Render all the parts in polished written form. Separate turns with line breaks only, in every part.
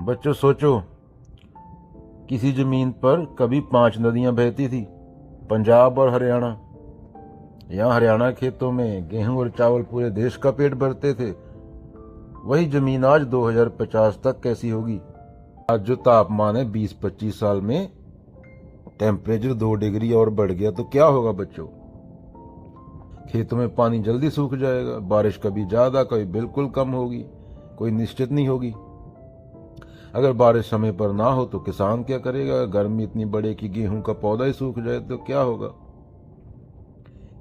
बच्चों सोचो, किसी जमीन पर कभी 5 नदियां बहती थी, पंजाब और हरियाणा। यहाँ हरियाणा खेतों में गेहूं और चावल पूरे देश का पेट भरते थे। वही जमीन आज 2050 तक कैसी होगी? आज जो तापमान है 20-25 साल में टेम्परेचर 2 डिग्री और बढ़ गया तो क्या होगा बच्चों? खेतों में पानी जल्दी सूख जाएगा, बारिश कभी ज्यादा कभी बिल्कुल कम होगी, कोई निश्चित नहीं होगी। अगर बारिश समय पर ना हो तो किसान क्या करेगा? गर्मी इतनी बढ़े कि गेहूं का पौधा ही सूख जाए तो क्या होगा?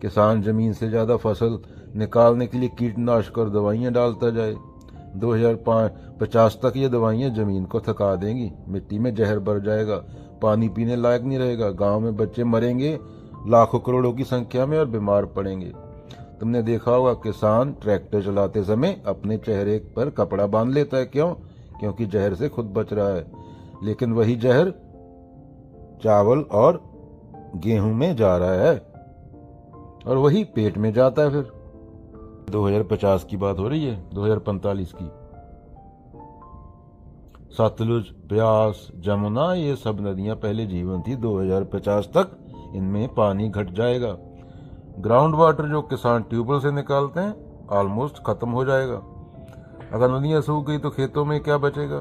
किसान जमीन से ज्यादा फसल निकालने के लिए कीटनाशक और दवाइयां डालता जाए। 2050 तक ये दवाइयां जमीन को थका देंगी, मिट्टी में जहर भर जाएगा, पानी पीने लायक नहीं रहेगा, गांव में बच्चे मरेंगे लाखों करोड़ों की संख्या में और बीमार पड़ेंगे। तुमने देखा होगा किसान ट्रैक्टर चलाते समय अपने चेहरे पर कपड़ा बांध लेता है, क्यों? क्योंकि जहर से खुद बच रहा है। लेकिन वही जहर चावल और गेहूं में जा रहा है और वही पेट में जाता है। फिर 2050 की बात हो रही है, 2045 की। सतलुज, ब्यास, जमुना ये सब नदियां पहले जीवन थी। 2050 तक इनमें पानी घट जाएगा। ग्राउंड वाटर जो किसान ट्यूबवेल से निकालते हैं ऑलमोस्ट खत्म हो जाएगा। अगर नदियां सूख गई तो खेतों में क्या बचेगा?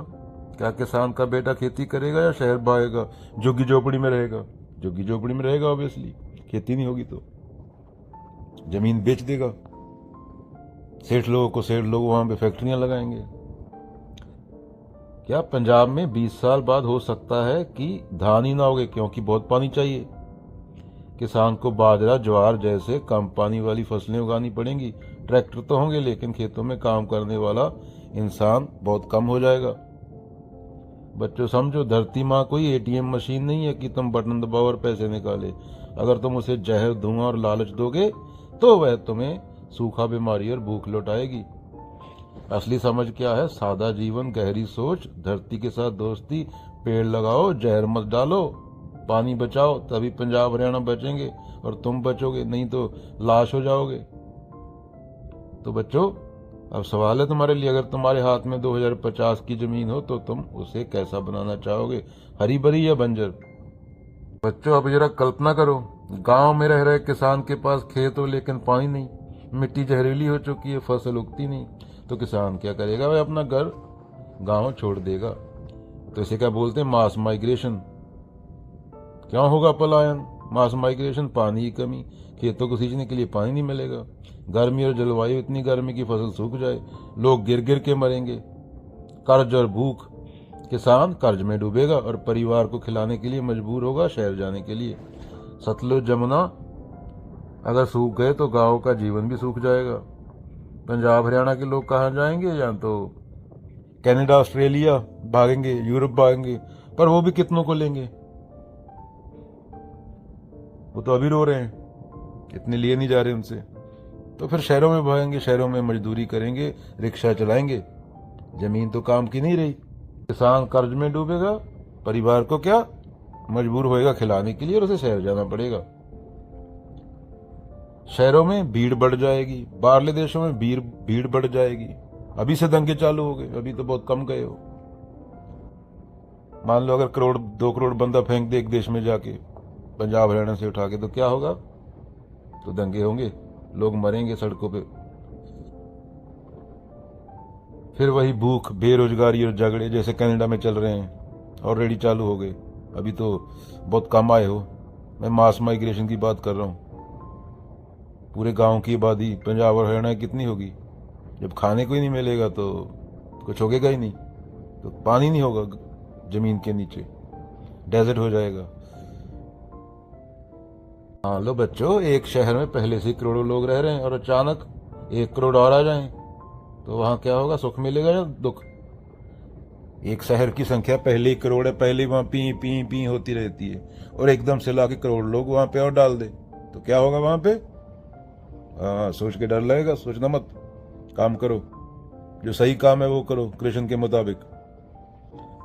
क्या किसान का बेटा खेती करेगा या शहर भागेगा, झुग्गी झोपड़ी में रहेगा? झुग्गी झोपड़ी में रहेगा ऑब्वियसली, खेती नहीं होगी तो जमीन बेच देगा। सेठ लोग वहां पे फैक्ट्रियां लगाएंगे। क्या पंजाब में 20 साल बाद हो सकता है कि धान ही ना होगे, क्योंकि बहुत पानी चाहिए। किसान को बाजरा, ज्वार जैसे कम पानी वाली फसलें उगानी पड़ेंगी। ट्रैक्टर तो होंगे लेकिन खेतों में काम करने वाला इंसान बहुत कम हो जाएगा। बच्चों समझो, धरती माँ कोई एटीएम मशीन नहीं है कि तुम बटन दबाओ और पैसे निकाले। अगर तुम उसे जहर, धुआं और लालच दोगे तो वह तुम्हें सूखा, बीमारी और भूख लौटाएगी। असली समझ क्या है? सादा जीवन, गहरी सोच, धरती के साथ दोस्ती, पेड़ लगाओ, जहर मत डालो, पानी बचाओ, तभी पंजाब हरियाणा बचेंगे और तुम बचोगे, नहीं तो लाश हो जाओगे। तो बच्चों, अब सवाल है तुम्हारे लिए, अगर तुम्हारे हाथ में 2050 की जमीन हो तो तुम उसे कैसा बनाना चाहोगे, हरी भरी या बंजर? बच्चों अब जरा कल्पना करो, गांव में रह रहे किसान के पास खेत हो लेकिन पानी नहीं, मिट्टी जहरीली हो चुकी है, फसल उगती नहीं, तो किसान क्या करेगा? वह अपना घर गांव छोड़ देगा। तो इसे क्या बोलते हैं? मास माइग्रेशन। क्यों होगा पलायन? मास माइग्रेशन, पानी की कमी, खेतों को सींचने के लिए पानी नहीं मिलेगा, गर्मी और जलवायु इतनी गर्मी की फसल सूख जाए, लोग गिर गिर के मरेंगे, कर्ज और भूख, किसान कर्ज में डूबेगा और परिवार को खिलाने के लिए मजबूर होगा शहर जाने के लिए। सतलुज, जमुना अगर सूख गए तो गांव का जीवन भी सूख जाएगा। पंजाब हरियाणा के लोग कहाँ जाएंगे? या तो कनाडा, ऑस्ट्रेलिया भागेंगे, यूरोप भागेंगे, पर वो भी कितनों को लेंगे? वो तो अभी रो रहे हैं, इतने लिए नहीं जा रहे उनसे। तो फिर शहरों में भागेंगे, शहरों में मजदूरी करेंगे, रिक्शा चलाएंगे, जमीन तो काम की नहीं रही। किसान कर्ज में डूबेगा, परिवार को क्या मजबूर होएगा खिलाने के लिए और उसे शहर जाना पड़ेगा। शहरों में भीड़ बढ़ जाएगी, बाहरले देशों में भीड़ बढ़ जाएगी। अभी से दंगे चालू हो गए, अभी तो बहुत कम गए हो। मान लो अगर 1-2 करोड़ बंदा फेंक दे एक देश में जाके, पंजाब हरियाणा से उठा के, तो क्या होगा? तो दंगे होंगे, लोग मरेंगे सड़कों पे। फिर वही भूख, बेरोजगारी और झगड़े जैसे कनाडा में चल रहे हैं, ऑलरेडी चालू हो गए। अभी तो बहुत कम आए हो, मैं मास माइग्रेशन की बात कर रहा हूँ। पूरे गांव की आबादी पंजाब और हरियाणा कितनी होगी? जब खाने को ही नहीं मिलेगा तो कुछ होगा ही नहीं, तो पानी नहीं होगा जमीन के नीचे, डेजर्ट हो जाएगा। हाँ लो बच्चों, एक शहर में पहले से करोड़ों लोग रह रहे हैं और अचानक 1 करोड़ और आ जाएं, तो वहां क्या होगा? सुख मिलेगा या दुख? एक शहर की संख्या पहले ही करोड़ है, पहले वहां पी पी पी होती रहती है, और एकदम से लाके करोड़ लोग वहां पे और डाल दे तो क्या होगा वहां पे? हाँ, सोच के डर लगेगा। सोचना मत, काम करो, जो सही काम है वो करो कृष्ण के मुताबिक।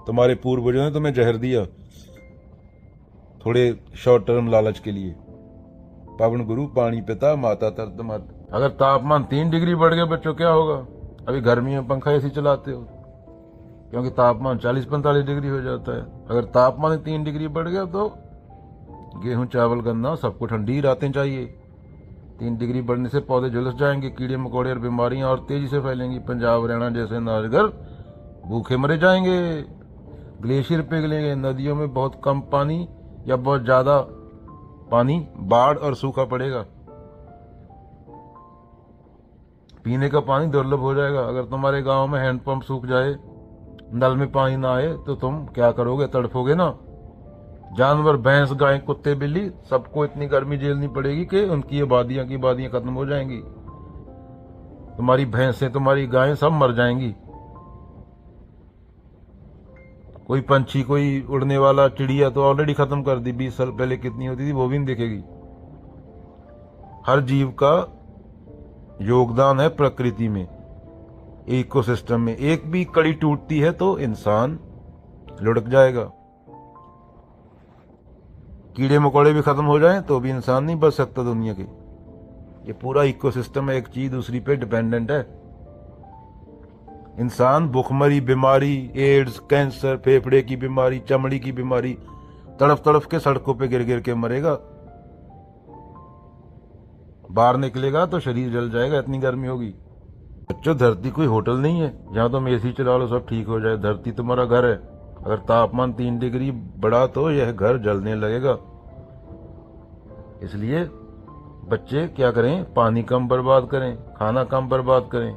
तुम्हारे पूर्वजों ने तुम्हें जहर दिया थोड़े शॉर्ट टर्म लालच के लिए। पावन गुरु पानी पिता, माता तरत मत। अगर तापमान 3 डिग्री बढ़ गया बच्चों, क्या होगा? अभी गर्मी में पंखा एसी चलाते हो, क्योंकि तापमान 40-45 डिग्री हो जाता है। अगर तापमान 3 डिग्री बढ़ गया तो गेहूं, चावल, गन्ना सबको ठंडी रातें चाहिए। 3 डिग्री बढ़ने से पौधे झुलस जाएंगे, कीड़े मकोड़े और बीमारियां और तेजी से फैलेंगी। पंजाब, हरियाणा जैसे नाजगर भूखे मरे जाएंगे, ग्लेशियर पिघलेंगे, नदियों में बहुत कम पानी या बहुत ज्यादा पानी, बाढ़ और सूखा पड़ेगा। पीने का पानी दुर्लभ हो जाएगा। अगर तुम्हारे गांव में हैंडपंप सूख जाए, नल में पानी ना आए तो तुम क्या करोगे? तड़फोगे ना। जानवर, भैंस, गाय, कुत्ते, बिल्ली, सबको इतनी गर्मी झेलनी पड़ेगी कि उनकी आबादियां की आबादियां खत्म हो जाएंगी। तुम्हारी भैंसें, तुम्हारी गायें सब मर जाएंगी। कोई पंछी, कोई उड़ने वाला चिड़िया तो ऑलरेडी खत्म कर दी। 20 साल पहले कितनी होती थी वो भी नहीं दिखेगी। हर जीव का योगदान है प्रकृति में, इकोसिस्टम में। एक भी कड़ी टूटती है तो इंसान लुढ़क जाएगा। कीड़े मकोड़े भी खत्म हो जाएं तो भी इंसान नहीं बच सकता दुनिया के। ये पूरा इकोसिस्टम है, एक चीज दूसरी पे डिपेंडेंट है। इंसान भूखमरी, बीमारी, एड्स, कैंसर, फेफड़े की बीमारी, चमड़ी की बीमारी, तड़फ तड़फ के सड़कों पे गिर गिर के मरेगा। बाहर निकलेगा तो शरीर जल जाएगा, इतनी गर्मी होगी। बच्चों, धरती कोई होटल नहीं है जहां तुम एसी चला लो सब ठीक हो जाए। धरती तुम्हारा घर है। अगर तापमान 3 डिग्री बढ़ा तो यह घर जलने लगेगा। इसलिए बच्चे क्या करें? पानी कम बर्बाद करें, खाना कम बर्बाद करें,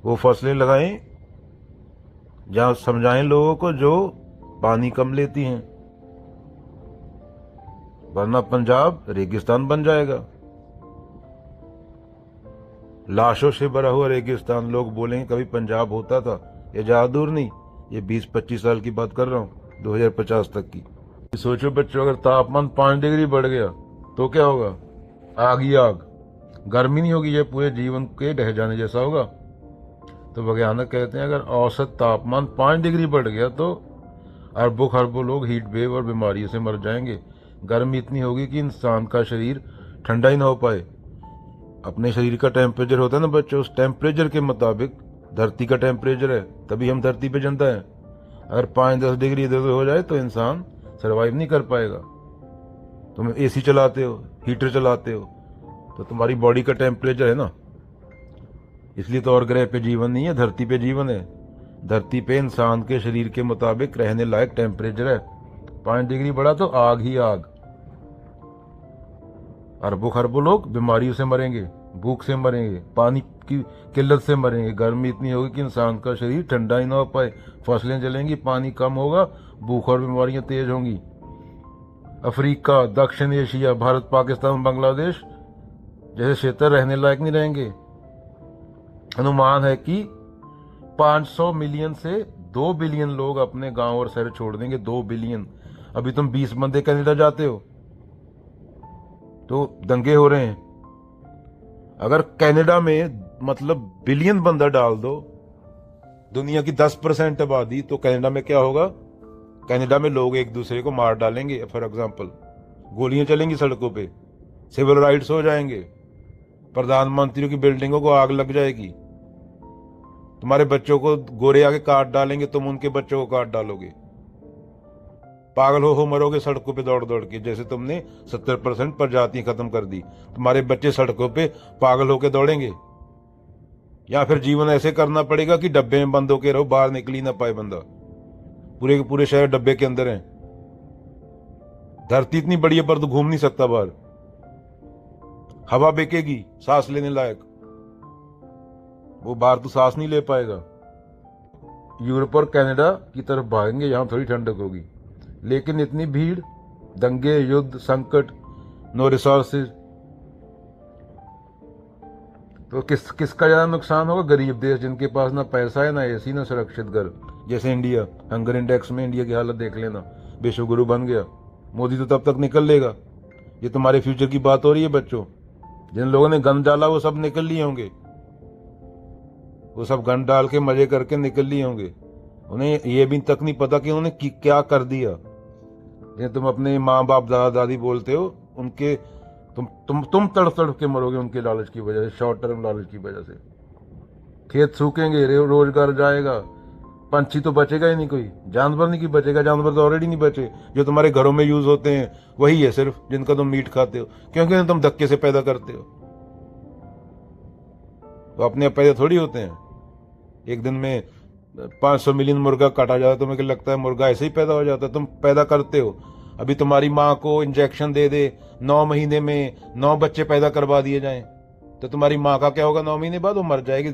वो फसलें लगाएं जहां, समझाएं लोगों को जो पानी कम लेती हैं, वरना पंजाब रेगिस्तान बन जाएगा। लाशों से भरा हुआ रेगिस्तान। लोग बोलेंगे कभी पंजाब होता था। ये ज्यादा दूर नहीं, ये 20-25 साल की बात कर रहा हूँ, 2050 तक की। सोचो बच्चों, अगर तापमान 5 डिग्री बढ़ गया तो क्या होगा? आग ही आग। गर्मी नहीं होगी, ये पूरे जीवन के ढह जाने जैसा होगा। तो वैज्ञानिक कहते हैं अगर औसत तापमान 5 डिग्री बढ़ गया तो अरबों खरबों लोग हीट वेव और बीमारियों से मर जाएंगे। गर्मी इतनी होगी कि इंसान का शरीर ठंडा ही ना हो पाए। अपने शरीर का टेम्परेचर होता है ना बच्चों, उस टेम्परेचर के मुताबिक धरती का टेम्परेचर है, तभी हम धरती पे जिंदा हैं। अगर 5-10 डिग्री इधर उधर हो जाए तो इंसान सर्वाइव नहीं कर पाएगा। तुम एसी चलाते हो, हीटर चलाते हो, तो तुम्हारी बॉडी का टेम्परेचर है ना। इसलिए तो और ग्रह पे जीवन नहीं है, धरती पे जीवन है। धरती पे इंसान के शरीर के मुताबिक रहने लायक टेम्परेचर है। 5 डिग्री बढ़ा तो आग ही आग। अरबों खरबों लोग बीमारियों से मरेंगे, भूख से मरेंगे, पानी की किल्लत से मरेंगे। गर्मी इतनी होगी कि इंसान का शरीर ठंडा ही ना हो पाए, फसलें जलेंगी, पानी कम होगा, भूख और बीमारियां तेज होंगी। अफ्रीका, दक्षिण एशिया, भारत, पाकिस्तान, बांग्लादेश जैसे क्षेत्र रहने लायक नहीं रहेंगे। अनुमान है कि 500 मिलियन से 2 बिलियन लोग अपने गांव और शहर छोड़ देंगे। 2 बिलियन। अभी तुम 20 बंदे कनाडा जाते हो तो दंगे हो रहे हैं। अगर कनाडा में मतलब बिलियन बंदा डाल दो, दुनिया की 10% आबादी, तो कनाडा में क्या होगा? कनाडा में लोग एक दूसरे को मार डालेंगे। फॉर एग्जाम्पल, गोलियां चलेंगी सड़कों पे, सिविल राइट्स हो जाएंगे, प्रधानमंत्रियों की बिल्डिंगों को आग लग जाएगी, तुम्हारे बच्चों को गोरे आके काट डालेंगे, तुम उनके बच्चों को काट डालोगे, पागल हो मरोगे सड़कों पे दौड़ दौड़ के। जैसे तुमने 70% प्रजातियां खत्म कर दी, तुम्हारे बच्चे सड़कों पे पागल होके दौड़ेंगे। या फिर जीवन ऐसे करना पड़ेगा कि डब्बे में बंद होके रहो, बाहर निकल ही ना पाए बंदा। पूरे के पूरे शहर डब्बे के अंदर हैं। धरती इतनी बड़ी है पर तो घूम नहीं सकता बाहर। हवा बेकेगी सांस लेने लायक, वो बाहर तो सांस नहीं ले पाएगा। यूरोप और कनाडा की तरफ भागेंगे, यहां थोड़ी ठंडक होगी। लेकिन इतनी भीड़, दंगे, युद्ध, संकट, नो रिसोर्सेज, तो किसका ज्यादा नुकसान होगा? गरीब देश जिनके पास ना पैसा है, ना एसी, ना सुरक्षित घर। जैसे इंडिया, हंगर इंडेक्स में इंडिया की हालत देख लेना, विश्व गुरु बन गया। मोदी तो तब तक निकल लेगा। ये तुम्हारे फ्यूचर की बात हो रही है बच्चों। जिन लोगों ने गन डाला वो सब निकल लिए होंगे, वो सब गन डाल के मजे करके निकल लिए होंगे। उन्हें ये भी तक नहीं पता कि उन्होंने क्या कर दिया। ये तुम अपने माँ बाप, दादा दादी बोलते हो, उनके तुम तड़फ तड़फ के मरोगे उनके लालच की वजह से, शॉर्ट टर्म लालच की वजह से। खेत सूखेंगे, रोजगार जाएगा, पंछी तो बचेगा ही नहीं, कोई जानवर नहीं कि बचेगा, जानवर तो ऑलरेडी नहीं बचे। जो तुम्हारे घरों में यूज होते हैं वही है सिर्फ, जिनका तुम मीट खाते हो, क्योंकि उन्हें तुम धक्के से पैदा करते हो। तो अपने आप पैदा थोड़ी होते हैं। एक दिन में 500 मिलियन मुर्गा काटा जाता है, तुम्हें क्या लगता है मुर्गा ऐसे ही पैदा हो जाता है? तुम पैदा करते हो। अभी तुम्हारी माँ को इंजेक्शन दे दे, 9 महीने में 9 बच्चे पैदा करवा दिए जाएं, तो तुम्हारी माँ का क्या होगा? 9 महीने बाद वो मर जाएगी।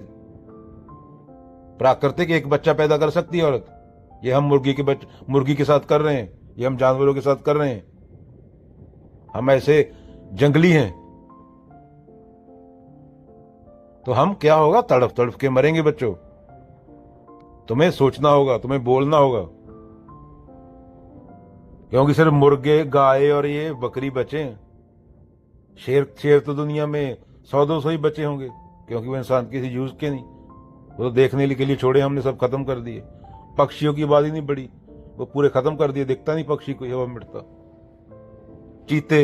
प्राकृतिक एक बच्चा पैदा कर सकती है औरत। ये हम मुर्गी के साथ कर रहे हैं, ये हम जानवरों के साथ कर रहे हैं। हम ऐसे जंगली हैं। तो हम क्या होगा? तड़फ तड़फ के मरेंगे बच्चों। तुम्हें सोचना होगा, तुम्हें बोलना होगा, क्योंकि सिर्फ मुर्गे, गाय और ये बकरी बचे हैं। शेर तो दुनिया में 100-200 ही बचे होंगे, क्योंकि वो इंसान किसी यूज के नहीं। वो तो देखने के लिए छोड़े, हमने सब खत्म कर दिए। पक्षियों की आबादी नहीं बढ़ी, वो पूरे खत्म कर दिए। दिखता नहीं पक्षी कोई हवा मिटता।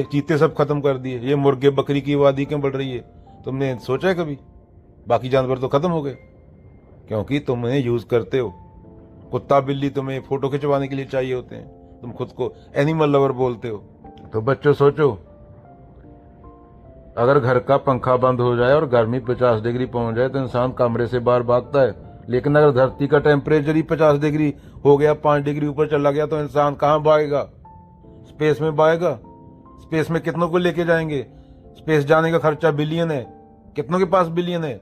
चीते सब खत्म कर दिए। ये मुर्गे बकरी की आबादी क्यों बढ़ रही है? तुमने सोचा है कभी? बाकी जानवर तो खत्म हो गए, क्योंकि तुम इन्हें यूज करते हो। कुत्ता बिल्ली तुम्हें फोटो खिंचवाने के लिए चाहिए होते हैं, तुम खुद को एनिमल लवर बोलते हो। तो बच्चों सोचो, अगर घर का पंखा बंद हो जाए और गर्मी 50 डिग्री पहुंच जाए तो इंसान कमरे से बाहर भागता है। लेकिन अगर धरती का टेम्परेचर ही 50 डिग्री हो गया, 5 डिग्री ऊपर चला गया, तो इंसान कहाँ भागेगा? स्पेस में भागेगा। स्पेस में कितनों को लेके जाएंगे? स्पेस जाने का खर्चा बिलियन है। कितनों के पास बिलियन है?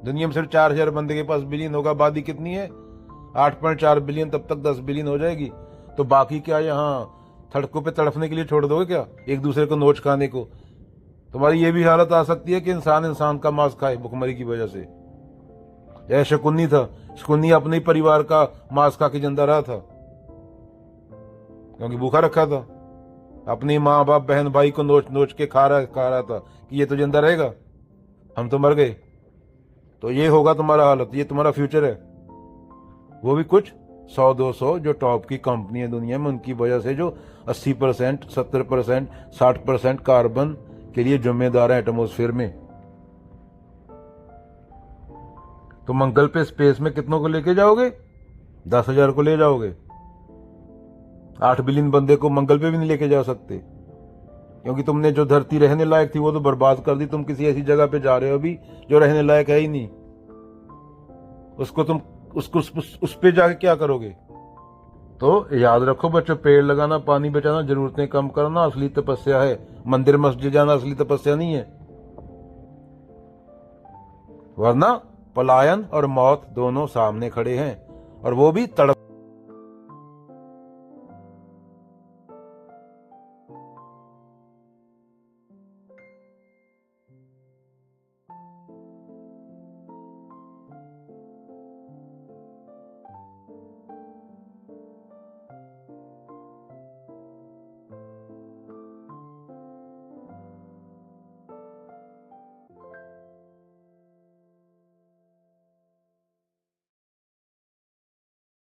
दुनिया में सिर्फ 4000 बंदे के पास बिलियन होगा। आबादी कितनी है? 8.4 बिलियन। तब तक 10 बिलियन हो जाएगी। तो बाकी क्या यहाँ सड़कों पे तड़फने के लिए छोड़ दोगे क्या, एक दूसरे को नोच खाने को? तुम्हारी ये भी हालत आ सकती है कि इंसान का मांस खाए भुखमरी की वजह से। यह शकुनी था, शकुनी अपने ही परिवार का मांस खा के जिंदा रहा था, क्योंकि भूखा रखा था। अपनी माँ बाप बहन भाई को नोच नोच के खा रहा था कि ये तो जिंदा रहेगा, हम तो मर गए। तो ये होगा तुम्हारा हालत, ये तुम्हारा फ्यूचर है। वो भी कुछ 100-200 जो टॉप की कंपनी है दुनिया में, उनकी वजह से, जो 80%, 70%, 60% कार्बन के लिए जिम्मेदार है एटमॉस्फेयर में। तो मंगल पे स्पेस में कितनों को लेके जाओगे? 10,000 को ले जाओगे। 8 बिलियन बंदे को मंगल पे भी नहीं लेके जा सकते, क्योंकि तुमने जो धरती रहने लायक थी वो तो बर्बाद कर दी। तुम किसी ऐसी जगह पे जा रहे हो अभी जो रहने लायक है ही नहीं। उस पे जाके क्या करोगे? तो याद रखो बच्चों, पेड़ लगाना, पानी बचाना, जरूरतें कम करना असली तपस्या है। मंदिर मस्जिद जाना असली तपस्या नहीं है। वरना पलायन और मौत दोनों सामने खड़े हैं, और वो भी तड़प